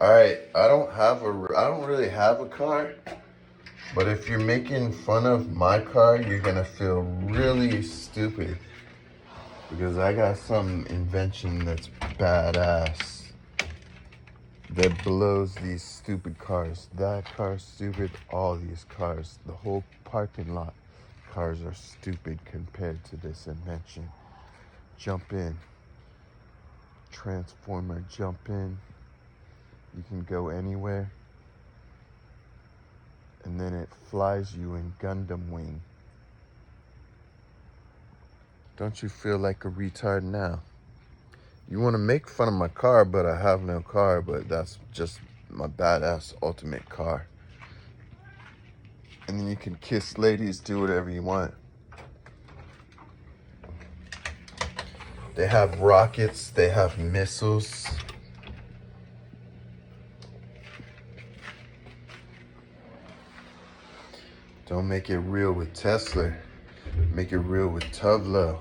All right, I don't really have a car, but if you're making fun of my car, you're gonna feel really stupid because I got some invention that's badass that blows these stupid cars. That car's stupid. All these cars, the whole parking lot, cars are stupid compared to this invention. Jump in, transformer. Jump in. You can go anywhere. And then it flies you in Gundam wing. Don't you feel like a retard now? You want to make fun of my car, but I have no car, but that's just my badass ultimate car. And then you can kiss ladies, do whatever you want. They have rockets, they have missiles. Don't make it real with Tesla. Make it real with Tuvlo.